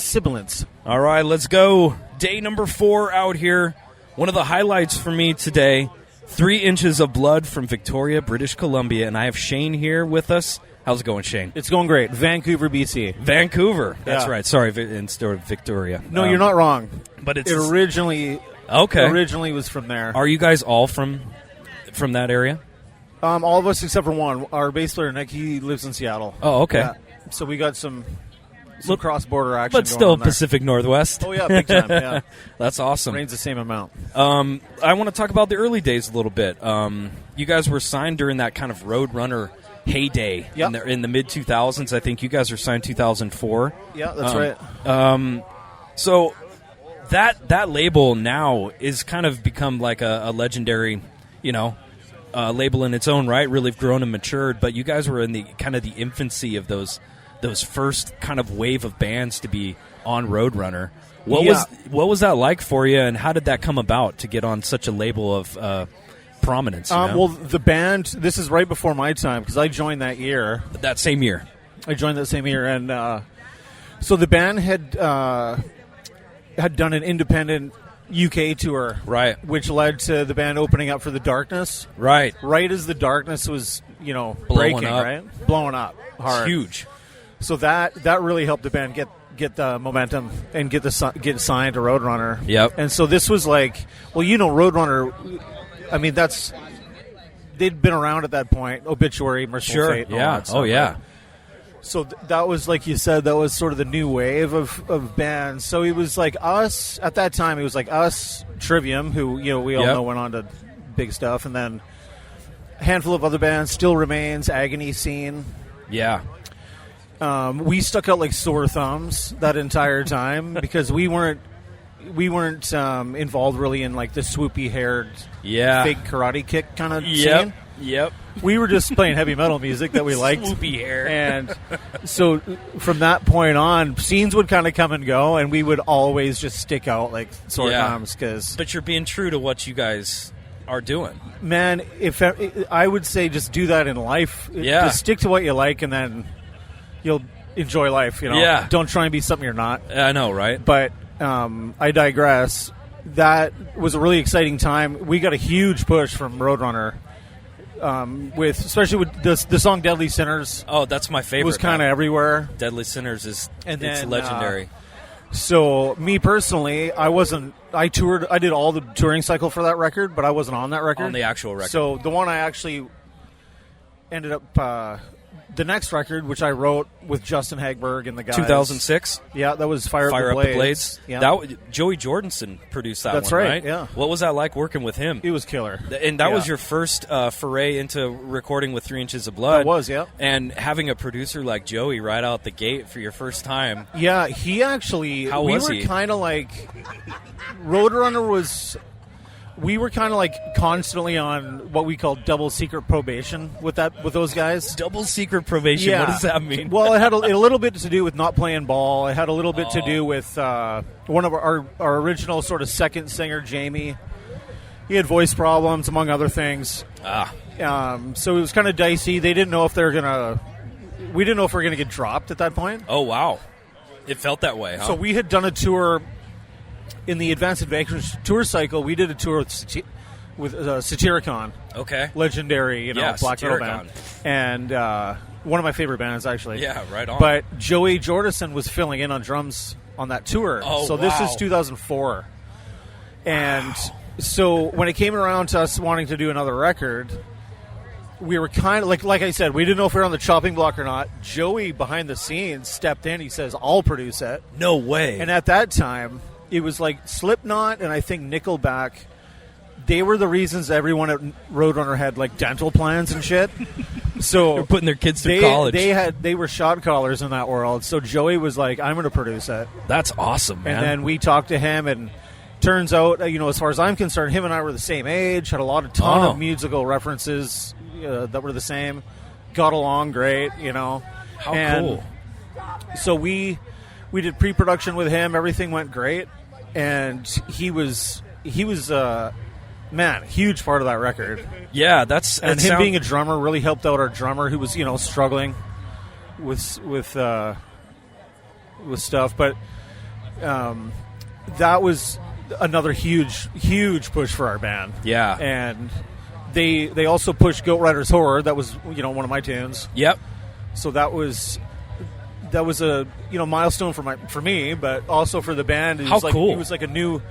sibilance. All right, let's go. Day number 4 out here. One of the highlights for me today, 3 Inches of Blood from Victoria, British Columbia, and I have Shane here with us. How's it going, Shane? It's going great. Vancouver, BC. Vancouver. That's Yeah. right. Sorry, instead of Victoria. No, you're not wrong. But It originally was from there. Are you guys all from that area? All of us except for one. Our bass player, Nick, he lives in Seattle. Oh, okay. Yeah. So we got some cross-border action But going still on there. Pacific Northwest. Oh, yeah, big time, yeah. That's awesome. Rains the same amount. I want to talk about the early days a little bit. You guys were signed during that kind of Roadrunner heyday in the mid-2000s. I think you guys were signed 2004. Yeah, that's right. So that label now is kind of become like a legendary, label in its own right. Really grown and matured. But you guys were in the kind of the infancy of those first kind of wave of bands to be on Roadrunner. What was that like for you, and how did that come about to get on such a label of prominence? Well, the band, this is right before my time because I joined that year. That same year. I joined that same year, and so the band had done an independent UK tour, right, which led to the band opening up for The Darkness, right as The Darkness was blowing breaking, up. right, blowing up hard, it's huge. So that really helped the band get the momentum and get signed to Roadrunner. Yep. And so this was like, Roadrunner. I mean, they'd been around at that point. Obituary, Merciful Fate, and all that stuff, yeah. Right? So that was, like you said, that was sort of the new wave of bands. So it was like us at that time. It was like us, Trivium, who we all know went on to big stuff, and then a handful of other bands. Still Remains, Agony Scene. Yeah. We stuck out like sore thumbs that entire time because we weren't involved really in like the swoopy haired, fake karate kick kind of scene. Yep. We were just playing heavy metal music that we liked. Swoopy hair. And so from that point on, scenes would kind of come and go, and we would always just stick out like sore thumbs. But you're being true to what you guys are doing. Man, if I would say just do that in life. Yeah. Just stick to what you like, and then you'll enjoy life. Yeah. Don't try and be something you're not. I know, right? But I digress. That was a really exciting time. We got a huge push from Roadrunner, especially with the song "Deadly Sinners." Oh, that's my favorite. It was kind of everywhere. "Deadly Sinners" it's then, legendary. So me personally, I toured. I did all the touring cycle for that record, but I wasn't on that record. On the actual record. So the one I actually ended up. The next record, which I wrote with Justin Hagberg and the guys. 2006? Yeah, that was Fire Up the Blades. Yeah. Joey Jordanson produced that That's one, right? right? Yeah. What was that like working with him? It was killer. And that was your first foray into recording with 3 Inches of Blood. That was, yeah. And having a producer like Joey right out the gate for your first time. Yeah, he actually... How was he? We were kind of like... Roadrunner was... We were kind of like constantly on what we call double secret probation with those guys. Double secret probation? Yeah. What does that mean? Well, it had a little bit to do with not playing ball. It had a little bit to do with one of our original sort of second singer, Jamie. He had voice problems, among other things. So it was kind of dicey. They didn't know if they were gonna. We didn't know if we were gonna get dropped at that point. Oh wow, it felt that way. Huh? So we had done a tour. In the Advanced Adventures tour cycle, we did a tour with Satyricon. Okay. Legendary, black metal band. And one of my favorite bands, actually. Yeah, right on. But Joey Jordison was filling in on drums on that tour. Oh, so this is 2004. And so when it came around to us wanting to do another record, we were kind of, like I said, we didn't know if we were on the chopping block or not. Joey, behind the scenes, stepped in. He says, I'll produce it. No way. And at that time... It was like Slipknot and I think Nickelback. They were the reasons everyone at Roadrunner had like dental plans and shit. So they're putting their kids through college. They were shot callers in that world. So Joey was like, "I'm going to produce it." That's awesome, man. And then we talked to him, and turns out, as far as I'm concerned, him and I were the same age. Had a ton of musical references that were the same. Got along great, How cool! So we did pre-production with him. Everything went great. And he was huge part of that record. Yeah, being a drummer really helped out our drummer who was struggling with stuff. But that was another huge push for our band. Yeah. And they also pushed Goat Riders Horror. That was, one of my tunes. Yep. So that was a milestone for me, but also for the band. How cool! It was like a newer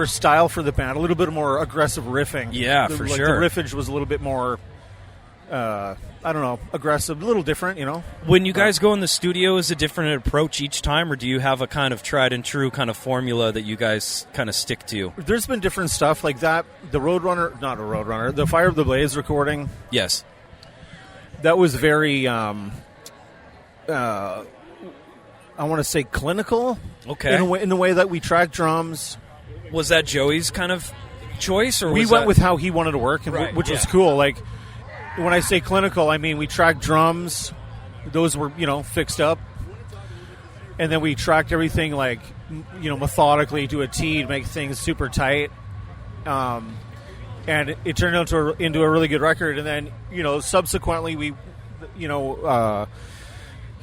style for the band, a little bit more aggressive riffing. Yeah, for sure. The riffage was a little bit more, aggressive, a little different. When you guys go in the studio, is it a different approach each time, or do you have a kind of tried and true kind of formula that you guys kind of stick to? There's been different stuff like that. The the Fire of the Blaze recording. Yes. That was very, I want to say clinical. Okay. In the way that we track drums. Was that Joey's kind of choice, or we went with how he wanted to work, which was cool. Like when I say clinical, I mean we tracked drums; those were fixed up, and then we tracked everything like methodically to a T to make things super tight. And it turned into a really good record. And then, subsequently we,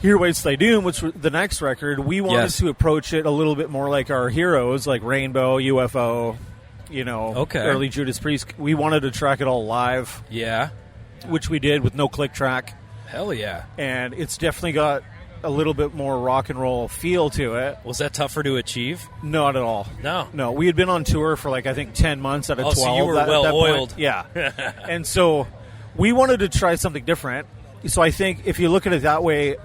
Here Waits Thy Doom, which was the next record, we wanted to approach it a little bit more like our heroes, like Rainbow, UFO, early Judas Priest. We wanted to track it all live. Yeah. Which we did with no click track. Hell yeah. And it's definitely got a little bit more rock and roll feel to it. Was that tougher to achieve? Not at all. No. We had been on tour for 10 months out of 12. So you were well-oiled. Yeah. And so we wanted to try something different. So I think if you look at it that way,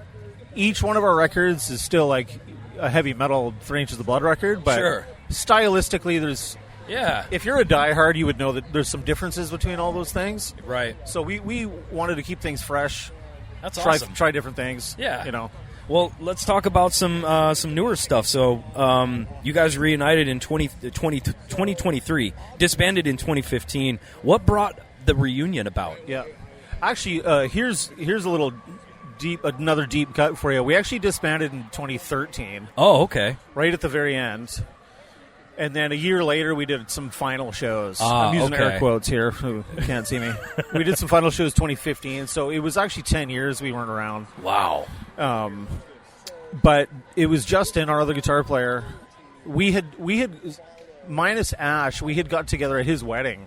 each one of our records is still like a heavy metal 3 Inches of Blood record, but stylistically there's... Yeah. If you're a diehard, you would know that there's some differences between all those things. Right. So we wanted to keep things fresh. That's awesome. Try different things. Yeah. Well, let's talk about some newer stuff. So you guys reunited in 2023, disbanded in 2015. What brought the reunion about? Yeah. Actually, here's a another deep cut for you. We actually disbanded in 2013. Oh, okay. Right at the very end. And then a year later, we did some final shows. I'm using air quotes here. Who can't see me. We did some final shows 2015. So it was actually 10 years we weren't around. Wow. But it was Justin, our other guitar player. We had minus Ash. We had got together at his wedding,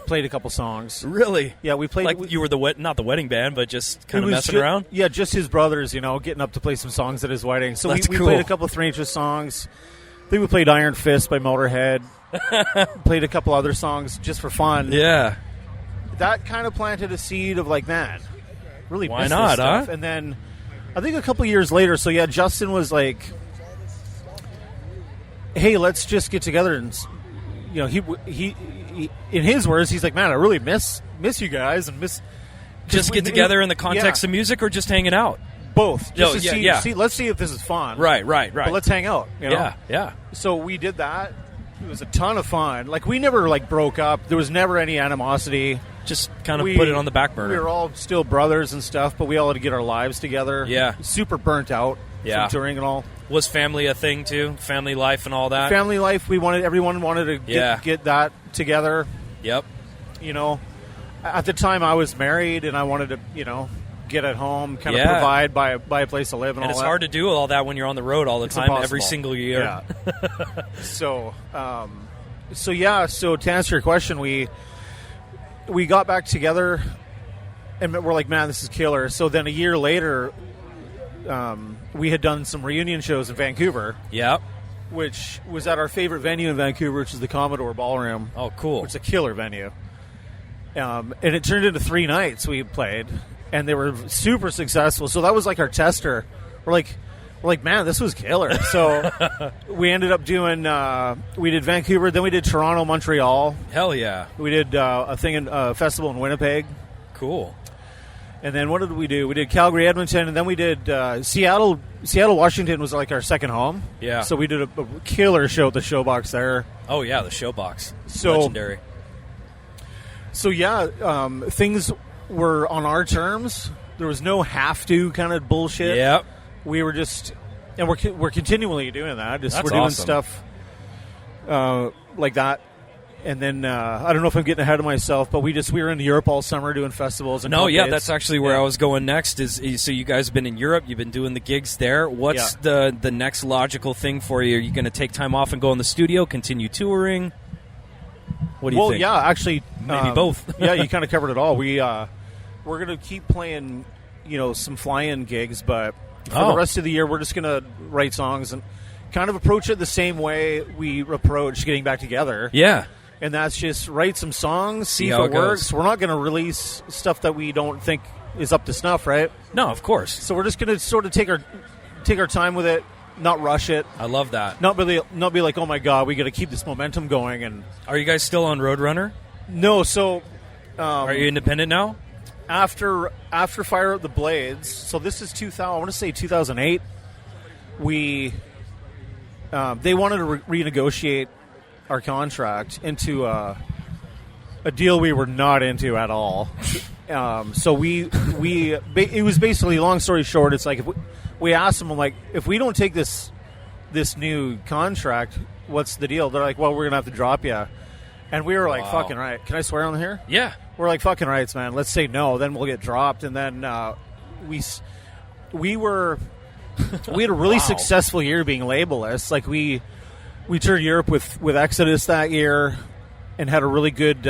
played a couple songs. Really? Yeah, we played. Like you were not the wedding band, but just kind of messing around. Yeah, just his brothers. Getting up to play some songs at his wedding. So we cool. played a couple of 3 Inches songs. I think we played Iron Fist by Motorhead. Played a couple other songs just for fun. Yeah. That kind of planted a seed of really why not, stuff. Huh? And then I think a couple years later, Justin was like, "Hey, let's just get together." And he in his words, he's like, "Man, I really miss you guys and miss." Just get together in the context of music, or just hanging out. Both. Just to see, let's see if this is fun. Right. But let's hang out. Yeah. So we did that. It was a ton of fun. We never broke up. There was never any animosity. Just kind of put it on the back burner. We were all still brothers and stuff, but we all had to get our lives together. Yeah. Super burnt out from touring and all. Was family a thing too? Family life and all that? Family life, everyone wanted to get that together. Yep. At the time I was married and I wanted to, get at home, kind of provide, buy a place to live and all that. And it's hard to do all that when you're on the road all the time, impossible. Every single year. Yeah. So to answer your question, we got back together and we're like, man, this is killer. So then a year later, we had done some reunion shows in Vancouver. Yep. Which was at our favorite venue in Vancouver, which is the Commodore Ballroom. Oh, cool. Which is a killer venue. And it turned into 3 nights we played, and they were super successful. So that was like our tester. We're like, man, this was killer. So we ended up doing, we did Vancouver, then we did Toronto, Montreal. Hell yeah. We did a festival in Winnipeg. Cool. And then what did we do? We did Calgary, Edmonton, and then we did Seattle. Seattle, Washington was like our second home. Yeah. So we did a killer show at the Showbox there. Oh, yeah, the Showbox. Legendary. So, things were on our terms. There was no have-to kind of bullshit. Yep. We were just... And we're continually doing that. That's we're doing awesome. stuff like that. And then I don't know if I'm getting ahead of myself, but we were in Europe all summer doing festivals. And that's actually where I was going next. So you guys have been in Europe, you've been doing the gigs there. What's the next logical thing for you? Are you going to take time off and go in the studio, continue touring? What do you think? Well, yeah, actually, maybe both. Yeah, you kind of covered it all. We're going to keep playing, some fly-in gigs, but for the rest of the year, we're just going to write songs and kind of approach it the same way we approach getting back together. Yeah. And that's just write some songs, see if how it works. We're not going to release stuff that we don't think is up to snuff, right? No, of course. So we're just going to sort of take our time with it, not rush it. I love that. Not be like, oh my god, we got to keep this momentum going. And are you guys still on Roadrunner? No. So are you independent now? After Fire Up the Blades. So this is 2000. I want to say 2008. They wanted to renegotiate our contract into a deal we were not into at all. So it was basically, long story short, it's like if we asked them, like, if we don't take this new contract, what's the deal? They're like, well, we're gonna have to drop you. And we were like, fucking right. Can I swear on here? Yeah. We're like, fucking rights, man. Let's say no, then we'll get dropped. And then we had a really successful year being labelless. Like we toured Europe with Exodus that year and had a really good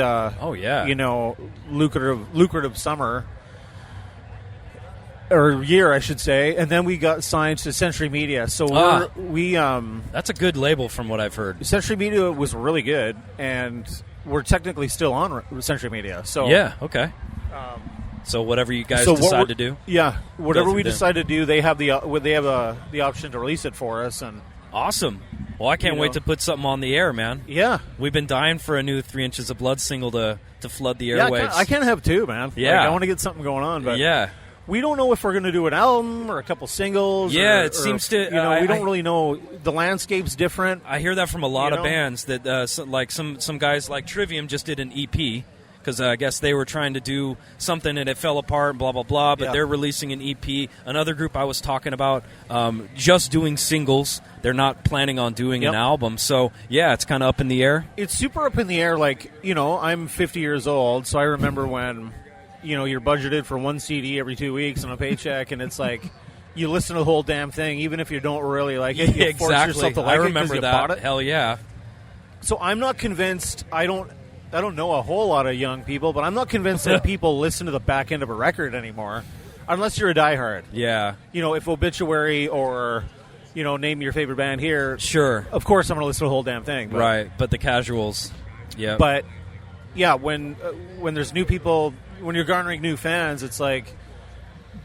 lucrative summer or year, I should say. And then we got signed to Century Media. So that's a good label from what I've heard. Century Media was really good, and we're technically still on Century Media. So yeah, okay. So whatever you guys decide to do, whatever we decide to do, they have the option to release it for us. And awesome. Well, I can't wait to put something on the air, man. Yeah, we've been dying for a new 3 Inches of Blood single to flood the airwaves. I can't have two, man. Yeah, I want to get something going on, but yeah. We don't know if we're going to do an album or a couple singles. Yeah, it seems to. We don't really know. The landscape's different. I hear that from a lot of bands that, some guys like Trivium just did an EP because I guess they were trying to do something and it fell apart. Blah blah blah. But they're releasing an EP. Another group I was talking about just doing singles. They're not planning on doing an album. So yeah, it's kind of up in the air. It's super up in the air. Like I'm 50 years old, so I remember when. You're budgeted for one CD every 2 weeks on a paycheck, and it's like you listen to the whole damn thing, even if you don't really like it. You force yourself to like it because you bought it. Hell yeah! So I'm not convinced. I don't know a whole lot of young people, but I'm not convinced that people listen to the back end of a record anymore, unless you're a diehard. Yeah. If Obituary or name your favorite band here. Sure. Of course, I'm going to listen to the whole damn thing. But, right, but the casuals. Yeah. But yeah, when there's new people. When you're garnering new fans, it's like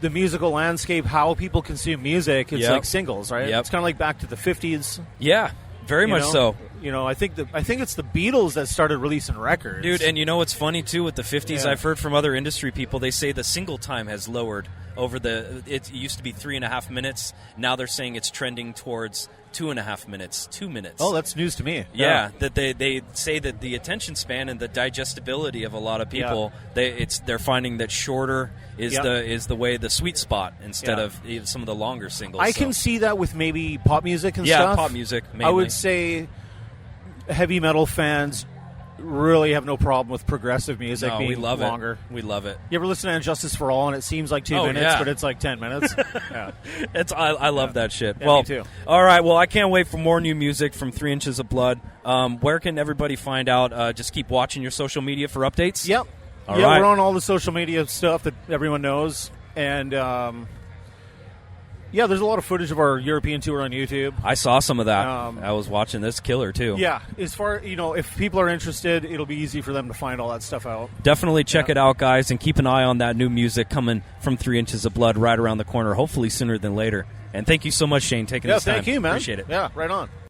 the musical landscape, how people consume music. It's like singles, right? Yep. It's kind of like back to the 50s. Yeah, very much so. I think it's the Beatles that started releasing records, dude. And what's funny too with the 50s? I've heard from other industry people. They say the single time has lowered over it used to be 3.5 minutes. Now they're saying it's trending towards 2.5 minutes, 2 minutes. Oh, that's news to me. Yeah, that they say that the attention span and the digestibility of a lot of people, they're finding that shorter is the way, the sweet spot instead of some of the longer singles. I can see that with maybe pop music and stuff. Yeah, pop music mainly. I would say heavy metal fans really have no problem with progressive music being we love longer. We love it. You ever listen to Injustice for All and it seems like 2 minutes, but it's like 10 minutes? Yeah. I love that shit. Yeah, well, me too. All right. Well, I can't wait for more new music from 3 Inches of Blood. Where can everybody find out? Just keep watching your social media for updates? Yep. All right. We're on all the social media stuff that everyone knows. And there's a lot of footage of our European tour on YouTube. I saw some of that. I was watching this killer, too. Yeah. As far, if people are interested, it'll be easy for them to find all that stuff out. Definitely check it out, guys, and keep an eye on that new music coming from 3 Inches of Blood right around the corner, hopefully sooner than later. And thank you so much, Shane, taking this time. Yeah, thank you, man. Appreciate it. Yeah, right on.